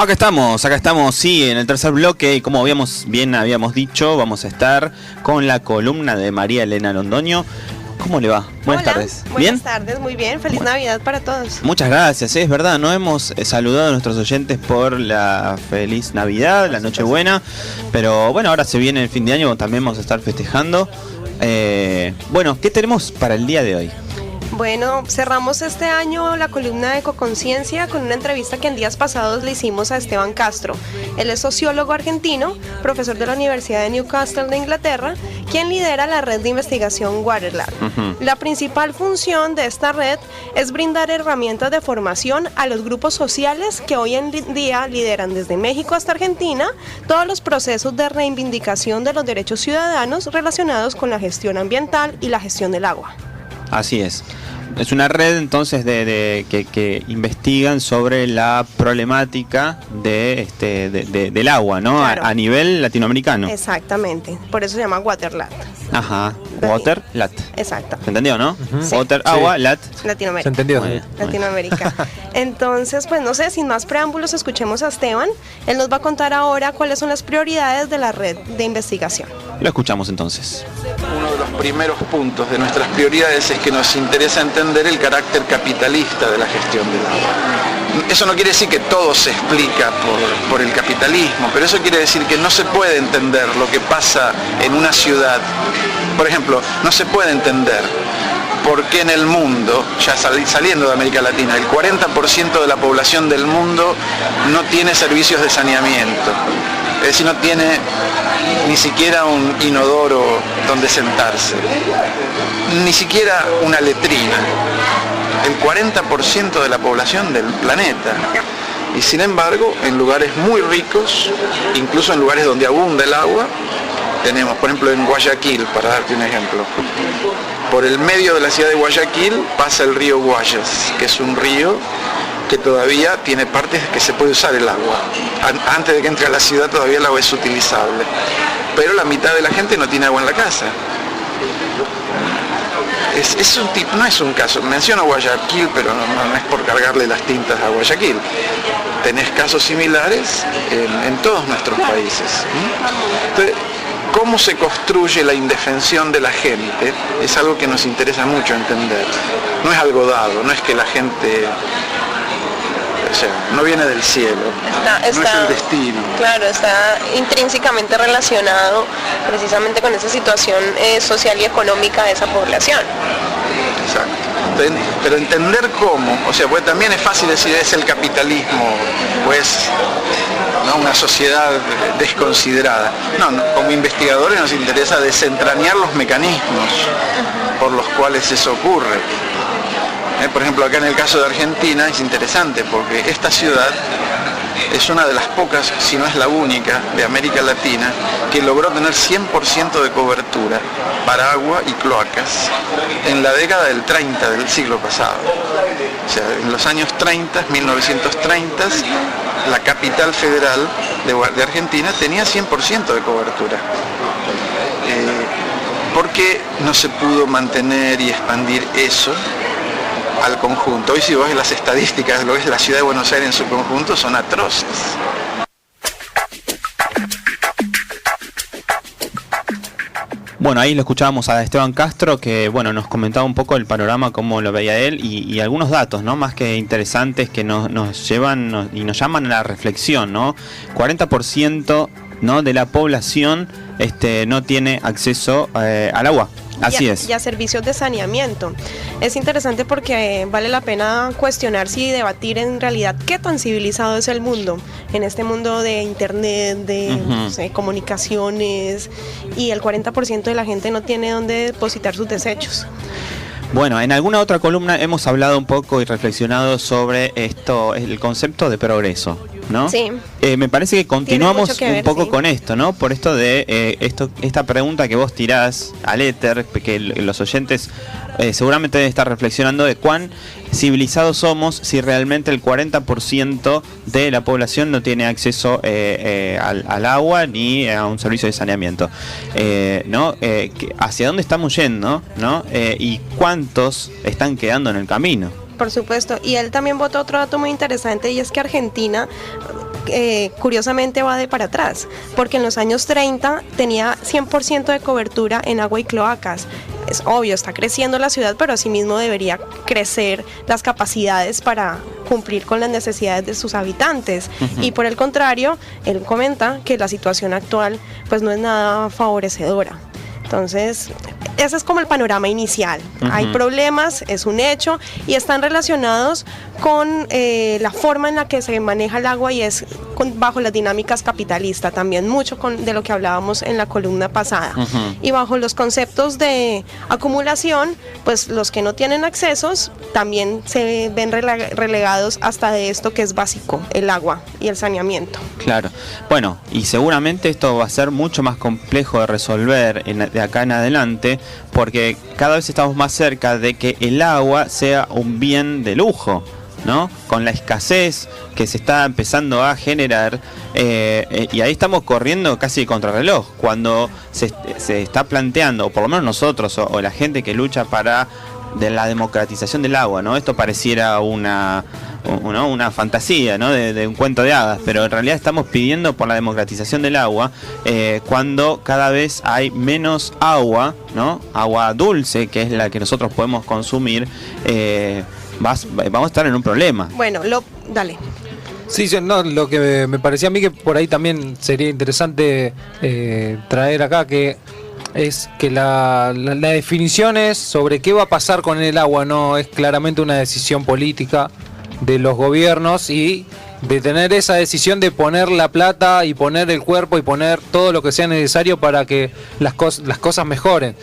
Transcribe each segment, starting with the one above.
Acá estamos, sí, en el tercer bloque, y como habíamos dicho, vamos a estar con la columna de María Elena Londoño. ¿Cómo le va? Buenas tardes. Buenas ¿Bien? tardes, muy bien. Feliz Navidad para todos. Muchas gracias, es verdad, no hemos saludado a nuestros oyentes por la feliz Navidad, la Nochebuena, pero bueno, ahora se viene el fin de año, también vamos a estar festejando. Bueno, ¿qué tenemos para el día de hoy? Bueno, cerramos este año la columna de Ecoconciencia con una entrevista que en días pasados le hicimos a Esteban Castro. Él es sociólogo argentino, profesor de la Universidad de Newcastle de Inglaterra, quien lidera la red de investigación Waterlab. La principal función de esta red es brindar herramientas de formación a los grupos sociales que hoy en día lideran desde México hasta Argentina todos los procesos de reivindicación de los derechos ciudadanos relacionados con la gestión ambiental y la gestión del agua. Así es. Es una red entonces que investigan sobre la problemática del agua, ¿no? Claro. A nivel latinoamericano. Exactamente, por eso se llama Waterlab. Ajá, Water, Lat. Exacto. ¿Se entendió, no? Sí. Water, agua, Lat. Latinoamérica. ¿Se entendió? Bueno. Latinoamérica. Entonces, pues no sé, sin más preámbulos, escuchemos a Esteban. Él nos va a contar ahora cuáles son las prioridades de la red de investigación. Lo escuchamos entonces. Uno de los primeros puntos de nuestras prioridades es que nos interesa entender el carácter capitalista de la gestión del agua. Eso no quiere decir que todo se explica por el capitalismo, pero eso quiere decir que no se puede entender lo que pasa en una ciudad. Por ejemplo, no se puede entender por qué en el mundo, ya saliendo de América Latina, el 40% de la población del mundo no tiene servicios de saneamiento. Es decir, no tiene ni siquiera un inodoro donde sentarse, ni siquiera una letrina. El 40% de la población del planeta. Y sin embargo, en lugares muy ricos, incluso en lugares donde abunda el agua, tenemos, por ejemplo, en Guayaquil, para darte un ejemplo, por el medio de la ciudad de Guayaquil pasa el río Guayas, que es un río que todavía tiene partes que se puede usar el agua. Antes de que entre a la ciudad todavía el agua es utilizable. Pero la mitad de la gente no tiene agua en la casa. No es un caso, menciono Guayaquil, pero no es por cargarle las tintas a Guayaquil. Tenés casos similares en todos nuestros países. Entonces, cómo se construye la indefensión de la gente es algo que nos interesa mucho entender. No es algo dado, no es que la gente... O sea, no viene del cielo, no es el destino. Claro, está intrínsecamente relacionado precisamente con esa situación social y económica de esa población. Exacto. Pero entender cómo, o sea, pues también es fácil decir es el capitalismo, pues, ¿no? Una sociedad desconsiderada. No, como investigadores nos interesa desentrañar los mecanismos por los cuales eso ocurre. Por ejemplo, acá en el caso de Argentina es interesante porque esta ciudad es una de las pocas, si no es la única, de América Latina que logró tener 100% de cobertura para agua y cloacas en la década del 30 del siglo pasado. O sea, en los años 30, 1930, la capital federal de Argentina tenía 100% de cobertura. ¿Por qué no se pudo mantener y expandir eso al conjunto? Hoy si vos ves las estadísticas de lo que es la ciudad de Buenos Aires en su conjunto son atroces. Bueno, ahí lo escuchábamos a Esteban Castro, que bueno, nos comentaba un poco el panorama, cómo lo veía él, y algunos datos, ¿no? Más que interesantes, que nos llevan y nos llaman a la reflexión, ¿no? 40%, ¿no?, de la población no tiene acceso al agua. Así es. Y a servicios de saneamiento. Es interesante porque vale la pena cuestionarse y debatir en realidad qué tan civilizado es el mundo, en este mundo de internet, de no sé, comunicaciones, y el 40% de la gente no tiene dónde depositar sus desechos. Bueno, en alguna otra columna hemos hablado un poco y reflexionado sobre esto, el concepto de progreso, ¿no? Sí. Me parece que continuamos un poco con esto, ¿no? Por esto de esta pregunta que vos tirás al éter, que los oyentes seguramente deben estar reflexionando de cuán civilizados somos si realmente el 40% de la población no tiene acceso al agua ni a un servicio de saneamiento, ¿no? ¿Hacia dónde estamos yendo, ¿no? Y cuántos están quedando en el camino? Por supuesto, y él también botó otro dato muy interesante, y es que Argentina curiosamente va de para atrás, porque en los años 30 tenía 100% de cobertura en agua y cloacas. Es obvio, está creciendo la ciudad, pero asimismo debería crecer las capacidades para cumplir con las necesidades de sus habitantes. Y por el contrario, él comenta que la situación actual pues no es nada favorecedora. Entonces, ese es como el panorama inicial. Hay problemas, es un hecho, y están relacionados con la forma en la que se maneja el agua y es bajo las dinámicas capitalistas también, mucho de lo que hablábamos en la columna pasada. Y bajo los conceptos de acumulación, pues los que no tienen accesos también se ven relegados hasta de esto que es básico, el agua y el saneamiento. Claro. Bueno, y seguramente esto va a ser mucho más complejo de resolver de acá en adelante, porque cada vez estamos más cerca de que el agua sea un bien de lujo, ¿no? Con la escasez que se está empezando a generar, y ahí estamos corriendo casi contrarreloj, cuando se está planteando, o por lo menos nosotros, o la gente que lucha de la democratización del agua, ¿no? Esto pareciera una fantasía, ¿no? de un cuento de hadas, pero en realidad estamos pidiendo por la democratización del agua, cuando cada vez hay menos agua, ¿no? Agua dulce, que es la que nosotros podemos consumir, vamos a estar en un problema. Bueno, dale. Sí, no, lo que me parecía a mí que por ahí también sería interesante traer acá, que es que la definición es sobre qué va a pasar con el agua, no es claramente una decisión política de los gobiernos, y de tener esa decisión de poner la plata y poner el cuerpo y poner todo lo que sea necesario para que las cosas mejoren.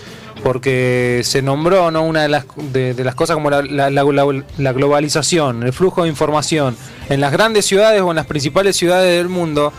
Porque se nombró, ¿no?, una de las cosas como la globalización, el flujo de información. En las grandes ciudades o en las principales ciudades del mundo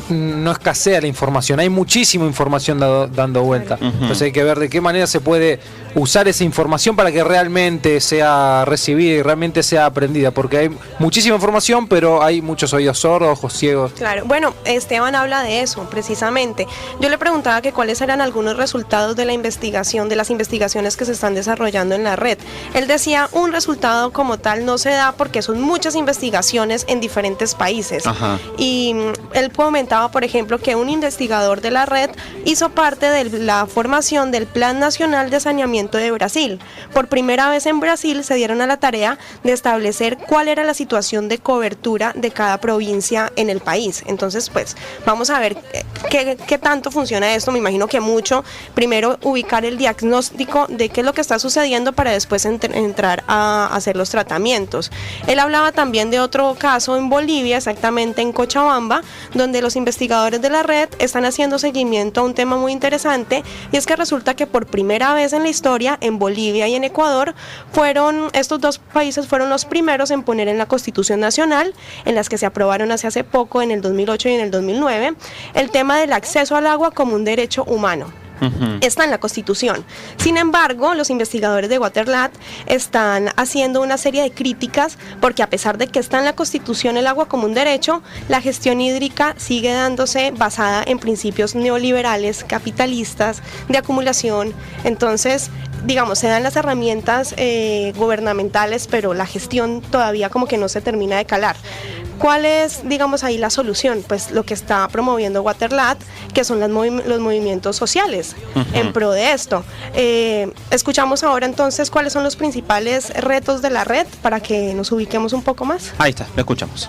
no escasea la información, hay muchísima información dando vuelta. Entonces hay que ver de qué manera se puede usar esa información para que realmente sea recibida y realmente sea aprendida, porque hay muchísima información, pero hay muchos oídos sordos, ojos ciegos. Claro, bueno, Esteban habla de eso precisamente. Yo le preguntaba que cuáles eran algunos resultados de la investigación, de las investigaciones que se están desarrollando en la red. Él decía, un resultado como tal no se da porque son muchas investigaciones en diferentes países. Y él comentaba, por ejemplo, que un investigador de la red hizo parte de la formación del Plan Nacional de Saneamiento de Brasil. Por primera vez en Brasil se dieron a la tarea de establecer cuál era la situación de cobertura de cada provincia en el país. Entonces, pues, vamos a ver qué tanto funciona esto. Me imagino que mucho. Primero, ubicar el diagnóstico de qué es lo que está sucediendo para después entrar a hacer los tratamientos. Él hablaba también de otro caso en Bolivia, exactamente en Cochabamba, donde los investigadores de la red están haciendo seguimiento a un tema muy interesante, y es que resulta que por primera vez en la historia, en Bolivia y en Ecuador, estos dos países fueron los primeros en poner en la Constitución Nacional, en las que se aprobaron hace poco, en el 2008 y en el 2009, el tema del acceso al agua como un derecho humano. Está en la Constitución. Sin embargo, los investigadores de Waterlat están haciendo una serie de críticas porque, a pesar de que está en la Constitución el agua como un derecho, la gestión hídrica sigue dándose basada en principios neoliberales, capitalistas, de acumulación. Entonces, digamos, se dan las herramientas gubernamentales, pero la gestión todavía como que no se termina de calar. ¿Cuál es, digamos, ahí la solución? Pues lo que está promoviendo Waterlat, que son los movimientos sociales en pro de esto. Escuchamos ahora entonces cuáles son los principales retos de la red para que nos ubiquemos un poco más. Ahí está, lo escuchamos.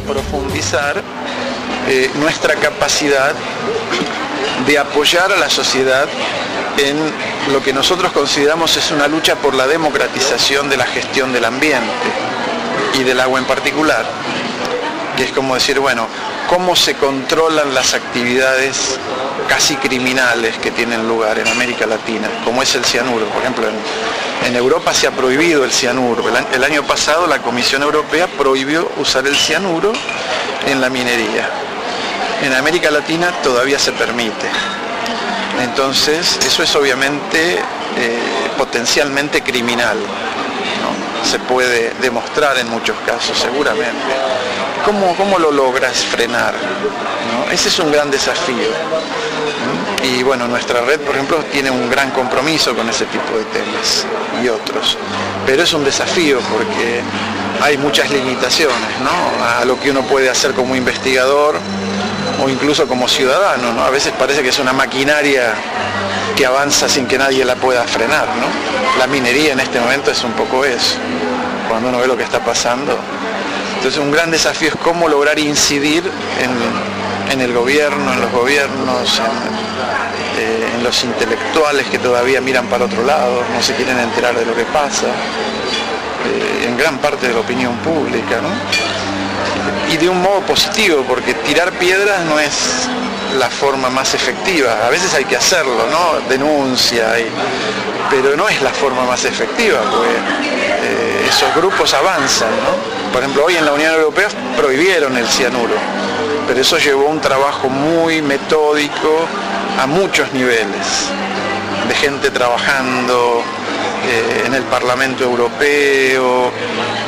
Profundizar nuestra capacidad de apoyar a la sociedad en lo que nosotros consideramos es una lucha por la democratización de la gestión del ambiente y del agua en particular, que es como decir, bueno, cómo se controlan las actividades casi criminales que tienen lugar en América Latina, como es el cianuro. Por ejemplo, en Europa se ha prohibido el cianuro. El año pasado la Comisión Europea prohibió usar el cianuro en la minería. En América Latina todavía se permite. Entonces, eso es obviamente potencialmente criminal, ¿no? Se puede demostrar en muchos casos, seguramente. ¿Cómo lo logras frenar, ¿no? Ese es un gran desafío. Y bueno, nuestra red, por ejemplo, tiene un gran compromiso con ese tipo de temas. y otros. Pero es un desafío porque hay muchas limitaciones, ¿no?, a lo que uno puede hacer como investigador o incluso como ciudadano, ¿no? A veces parece que es una maquinaria que avanza sin que nadie la pueda frenar, ¿no? La minería en este momento es un poco eso, cuando uno ve lo que está pasando. Entonces un gran desafío es cómo lograr incidir en el gobierno, en los gobiernos, en los intelectuales que todavía miran para otro lado, no se quieren enterar de lo que pasa, en gran parte de la opinión pública, ¿no? Y de un modo positivo, porque tirar piedras no es la forma más efectiva. A veces hay que hacerlo, ¿no? Denuncia, pero no es la forma más efectiva, porque esos grupos avanzan, ¿no? Por ejemplo, hoy en la Unión Europea prohibieron el cianuro, pero eso llevó un trabajo muy metódico a muchos niveles, de gente trabajando en el Parlamento Europeo,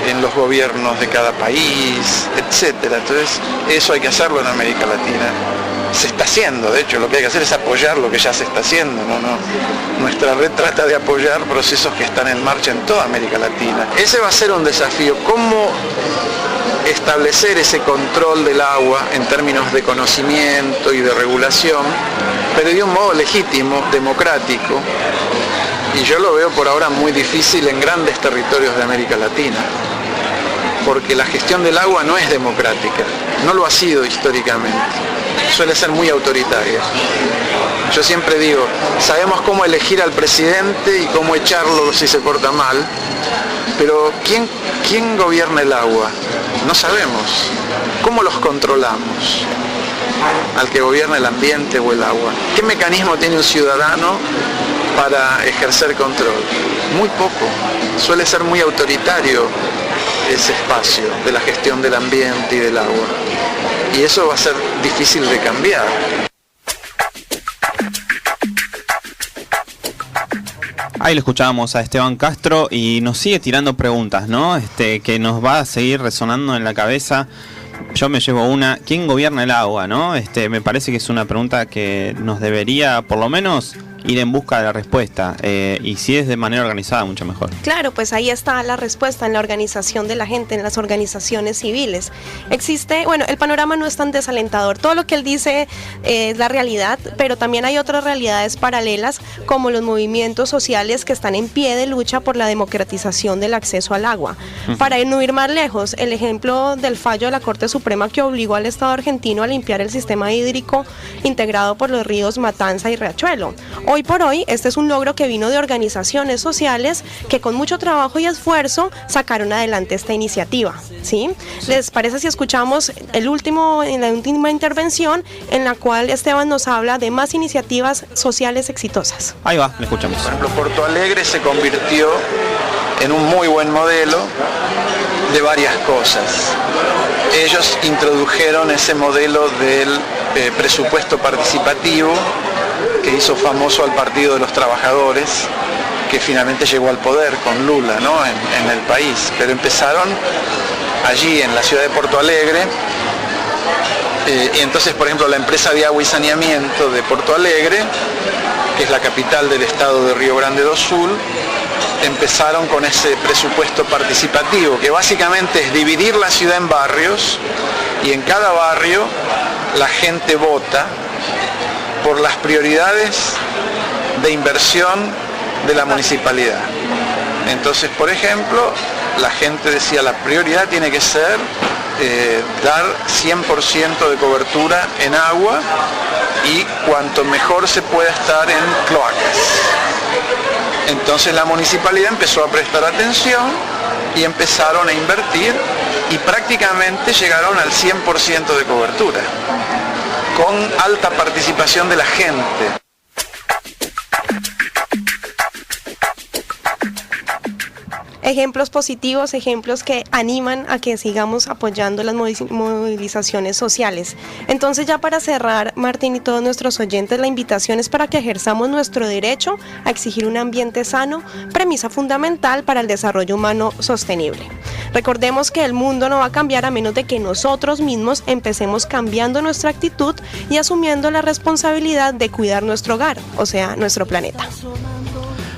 en los gobiernos de cada país, etcétera. Entonces, eso hay que hacerlo en América Latina. Se está haciendo, de hecho, lo que hay que hacer es apoyar lo que ya se está haciendo, ¿no? Nuestra red trata de apoyar procesos que están en marcha en toda América Latina. Ese va a ser un desafío, cómo establecer ese control del agua en términos de conocimiento y de regulación, pero de un modo legítimo, democrático, y yo lo veo por ahora muy difícil en grandes territorios de América Latina, porque la gestión del agua no es democrática, no lo ha sido históricamente, suele ser muy autoritaria. Yo siempre digo, sabemos cómo elegir al presidente y cómo echarlo si se porta mal, pero ¿quién gobierna el agua? No sabemos. ¿Cómo los controlamos? Al que gobierna el ambiente o el agua. ¿Qué mecanismo tiene un ciudadano para ejercer control? Muy poco. Suele ser muy autoritario ese espacio de la gestión del ambiente y del agua. Y eso va a ser difícil de cambiar. Ahí lo escuchábamos a Esteban Castro y nos sigue tirando preguntas, ¿no? Que nos va a seguir resonando en la cabeza. Yo me llevo una, ¿quién gobierna el agua, no? Me parece que es una pregunta que nos debería, por lo menos, ir en busca de la respuesta, y si es de manera organizada, mucho mejor. Claro, pues ahí está la respuesta, en la organización de la gente, en las organizaciones civiles. El panorama no es tan desalentador, todo lo que él dice es la realidad, pero también hay otras realidades paralelas, como los movimientos sociales que están en pie de lucha por la democratización del acceso al agua. Para no ir más lejos, el ejemplo del fallo de la Corte Suprema que obligó al Estado argentino a limpiar el sistema hídrico integrado por los ríos Matanza y Riachuelo. Hoy por hoy, este es un logro que vino de organizaciones sociales que con mucho trabajo y esfuerzo sacaron adelante esta iniciativa, ¿sí? ¿Les parece si escuchamos en la última intervención en la cual Esteban nos habla de más iniciativas sociales exitosas? Ahí va, le escuchamos. Por ejemplo, Porto Alegre se convirtió en un muy buen modelo de varias cosas. Ellos introdujeron ese modelo del presupuesto participativo que hizo famoso al Partido de los Trabajadores, que finalmente llegó al poder con Lula, ¿no? en el país. Pero empezaron allí en la ciudad de Porto Alegre, y entonces, por ejemplo, la empresa de agua y saneamiento de Porto Alegre, que es la capital del estado de Río Grande do Sul, empezaron con ese presupuesto participativo, que básicamente es dividir la ciudad en barrios, y en cada barrio la gente vota por las prioridades de inversión de la municipalidad. Entonces, por ejemplo, la gente decía, la prioridad tiene que ser dar 100% de cobertura en agua, y cuanto mejor se pueda estar en cloacas. Entonces la municipalidad empezó a prestar atención y empezaron a invertir, y prácticamente llegaron al 100% de cobertura, con alta participación de la gente. Ejemplos positivos, ejemplos que animan a que sigamos apoyando las movilizaciones sociales. Entonces, ya para cerrar, Martín y todos nuestros oyentes, la invitación es para que ejerzamos nuestro derecho a exigir un ambiente sano, premisa fundamental para el desarrollo humano sostenible. Recordemos que el mundo no va a cambiar a menos de que nosotros mismos empecemos cambiando nuestra actitud y asumiendo la responsabilidad de cuidar nuestro hogar, o sea, nuestro planeta.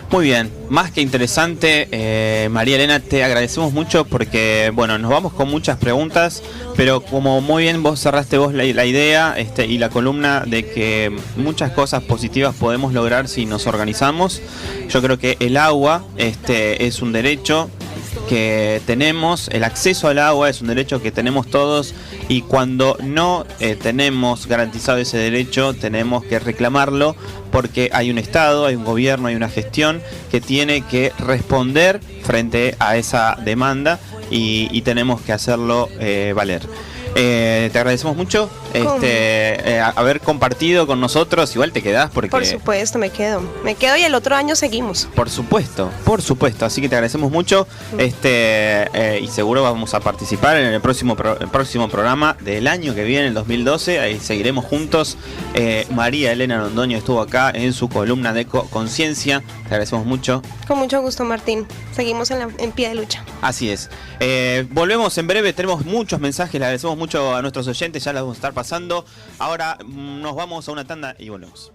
Muy bien, más que interesante, María Elena, te agradecemos mucho porque, bueno, nos vamos con muchas preguntas, pero como muy bien vos cerraste la idea y la columna de que muchas cosas positivas podemos lograr si nos organizamos. Yo creo que el agua es un derecho que tenemos, el acceso al agua es un derecho que tenemos todos, y cuando no tenemos garantizado ese derecho tenemos que reclamarlo, porque hay un Estado, hay un gobierno, hay una gestión que tiene que responder frente a esa demanda, y tenemos que hacerlo valer. Te agradecemos mucho haber compartido con nosotros. Igual te quedás porque... Por supuesto, me quedo y el otro año seguimos. Por supuesto, así que te agradecemos mucho, y seguro vamos a participar en el próximo programa del año que viene, el 2012, ahí seguiremos juntos. María Elena Londoño estuvo acá en su columna de Conciencia, te agradecemos mucho. Con mucho gusto, Martín, seguimos en pie de lucha. Así es. Volvemos en breve, tenemos muchos mensajes, le agradecemos mucho a nuestros oyentes, ya los vamos a estar pasando. Ahora nos vamos a una tanda y volvemos.